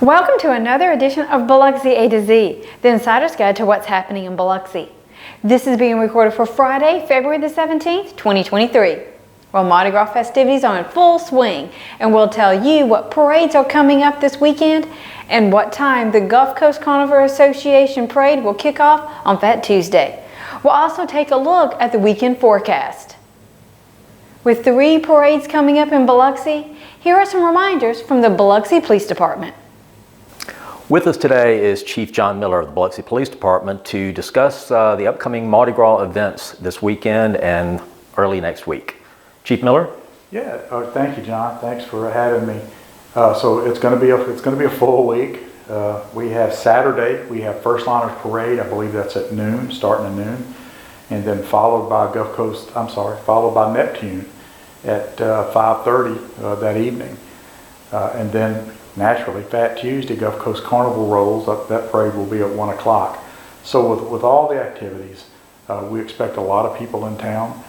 Welcome to another edition of Biloxi A to Z, the insider's guide to what's happening in Biloxi. This is being recorded for Friday, February the 17th, 2023. Well, Mardi Gras festivities are in full swing, and we'll tell you what parades are coming up this weekend and what time the Gulf Coast Carnival Association parade will kick off on Fat Tuesday. We'll also take a look at the weekend forecast. With 3 parades coming up in Biloxi, here are some reminders from the Biloxi Police Department. With us today is Chief John Miller of the Biloxi Police Department to discuss the upcoming Mardi Gras events this weekend and early next week. Chief Miller? Yeah, thank you, John. Thanks for having me. So it's going to be a full week. We have Saturday. We have First Liners Parade. I believe that's at noon, starting at noon, and then followed by followed by Neptune at 5:30 that evening, and then naturally Fat Tuesday Gulf Coast Carnival rolls up. That parade will be at 1 o'clock. So with all the activities, we expect a lot of people in town.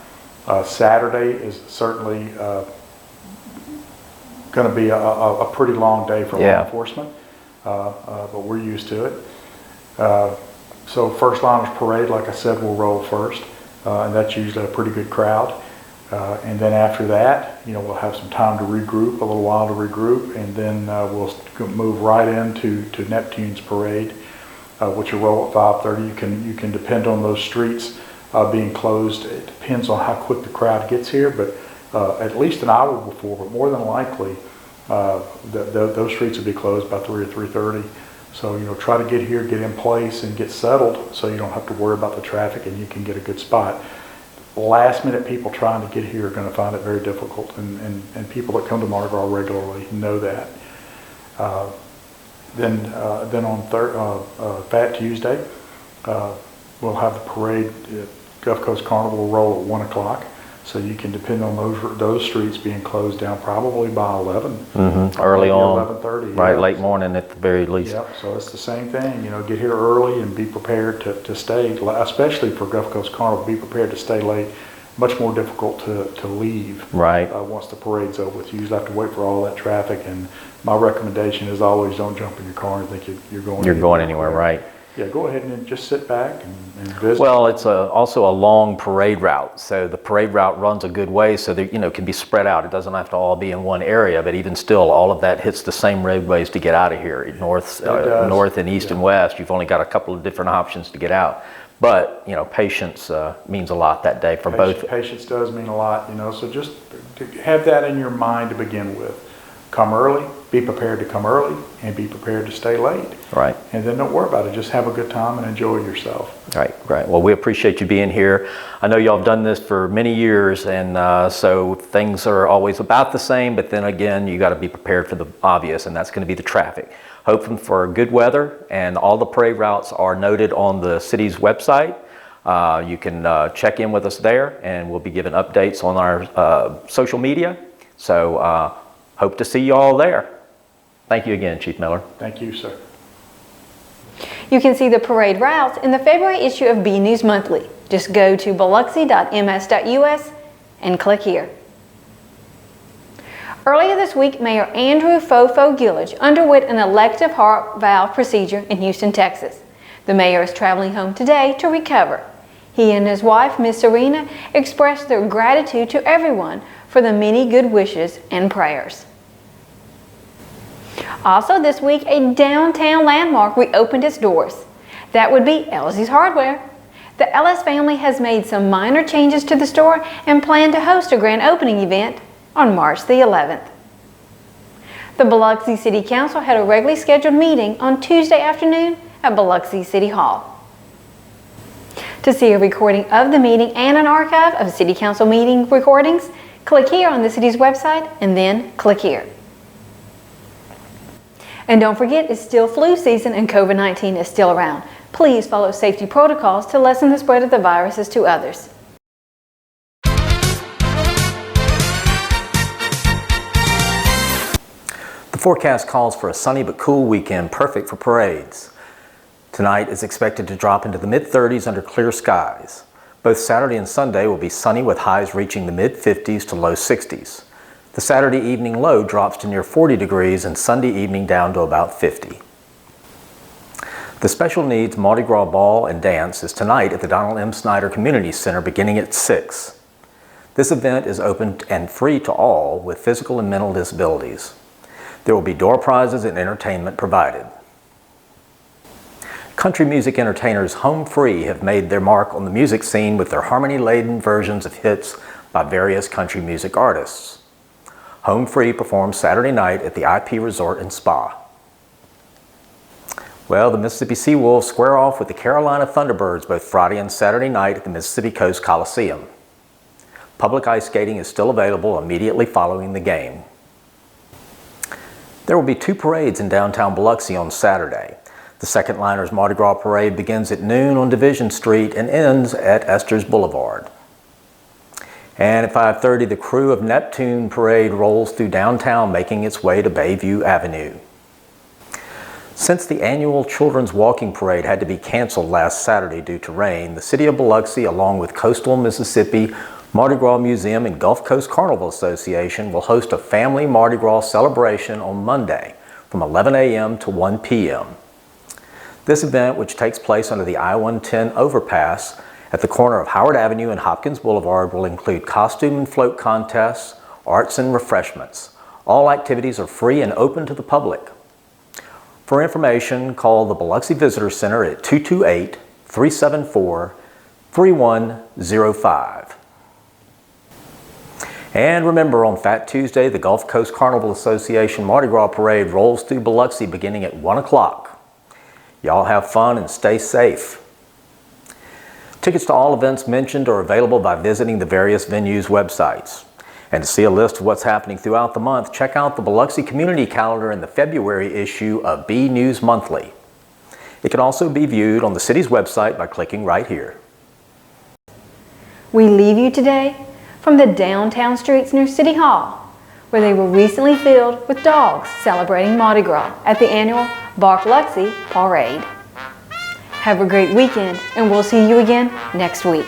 Saturday is certainly going to be a pretty long day for law enforcement, but we're used to it. So First Liners Parade, like I said, will roll first, and that's usually a pretty good crowd. And then after that, we'll have some time to regroup, a little while to regroup, and then we'll move right into Neptune's parade, which will roll at 5:30. You can depend on those streets being closed. It depends on how quick the crowd gets here, but at least an hour before, but more than likely those streets will be closed by 3 or 3:30. So try to get here, get in place, and get settled so you don't have to worry about the traffic, and you can get a good spot. Last minute people trying to get here are going to find it very difficult, and people that come to Mardi Gras regularly know that. Then on Fat Tuesday, we'll have the parade. Gulf Coast Carnival will roll at 1 o'clock, so you can depend on those streets being closed down probably by 11. Early on, 11:30. right, late morning at the very least. Yep. So it's the same thing. Get here early and be prepared to stay. Especially for Gulf Coast Carnival, be prepared to stay late. Much more difficult to leave. Right. Once the parade's over with, you usually have to wait for all that traffic. And my recommendation is always don't jump in your car and think you're going. You're going anywhere, right? Yeah, go ahead and just sit back and visit. Well, it's also a long parade route, so the parade route runs a good way, so that it can be spread out. It doesn't have to all be in one area, but even still, all of that hits the same roadways to get out of here. North and east and west. You've only got a couple of different options to get out, but patience means a lot that day for both. Patience does mean a lot, So just have that in your mind to begin with. Come early, be prepared to come early, and be prepared to stay late. Right. And then don't worry about it. Just have a good time and enjoy yourself. Right. Well, we appreciate you being here. I know y'all have done this for many years, and so things are always about the same, but then again, you got to be prepared for the obvious, and that's going to be the traffic. Hoping for good weather, and all the parade routes are noted on the city's website. You can check in with us there, and we'll be giving updates on our social media. So, hope to see you all there. Thank you again, Chief Miller. Thank you, sir. You can see the parade routes in the February issue of B News Monthly. Just go to biloxi.ms.us and click here. Earlier this week, Mayor Andrew Fofo Gillage underwent an elective heart valve procedure in Houston, Texas. The mayor is traveling home today to recover. He and his wife, Miss Serena, expressed their gratitude to everyone for the many good wishes and prayers. Also this week, a downtown landmark reopened its doors. That would be Elsie's Hardware. The Ellis family has made some minor changes to the store and plan to host a grand opening event on March the 11th. The Biloxi City Council had a regularly scheduled meeting on Tuesday afternoon at Biloxi City Hall. To see a recording of the meeting and an archive of City Council meeting recordings, click here on the city's website and then click here. And don't forget, it's still flu season and COVID-19 is still around. Please follow safety protocols to lessen the spread of the viruses to others. The forecast calls for a sunny but cool weekend, perfect for parades. Tonight is expected to drop into the mid-30s under clear skies. Both Saturday and Sunday will be sunny with highs reaching the mid-50s to low 60s. The Saturday evening low drops to near 40 degrees and Sunday evening down to about 50. The Special Needs Mardi Gras Ball and Dance is tonight at the Donald M. Snyder Community Center beginning at 6. This event is open and free to all with physical and mental disabilities. There will be door prizes and entertainment provided. Country music entertainers Home Free have made their mark on the music scene with their harmony-laden versions of hits by various country music artists. Home Free performs Saturday night at the IP Resort and Spa. Well, the Mississippi Seawolves square off with the Carolina Thunderbirds both Friday and Saturday night at the Mississippi Coast Coliseum. Public ice skating is still available immediately following the game. There will be 2 parades in downtown Biloxi on Saturday. The Second Liners Mardi Gras Parade begins at noon on Division Street and ends at Esther's Boulevard. And at 5:30, the Crew of Neptune Parade rolls through downtown, making its way to Bayview Avenue. Since the annual Children's Walking Parade had to be canceled last Saturday due to rain, the City of Biloxi, along with Coastal Mississippi Mardi Gras Museum and Gulf Coast Carnival Association, will host a family Mardi Gras celebration on Monday from 11 a.m. to 1 p.m. This event, which takes place under the I-110 overpass at the corner of Howard Avenue and Hopkins Boulevard, will include costume and float contests, arts and refreshments. All activities are free and open to the public. For information, call the Biloxi Visitor Center at 228-374-3105. And remember, on Fat Tuesday, the Gulf Coast Carnival Association Mardi Gras Parade rolls through Biloxi beginning at 1 o'clock. Y'all have fun and stay safe. Tickets to all events mentioned are available by visiting the various venues' websites. And to see a list of what's happening throughout the month, check out the Biloxi Community Calendar in the February issue of B News Monthly. It can also be viewed on the city's website by clicking right here. We leave you today from the downtown streets near City Hall, where they were recently filled with dogs celebrating Mardi Gras at the annual Bark Biloxi Parade. Have a great weekend, and we'll see you again next week.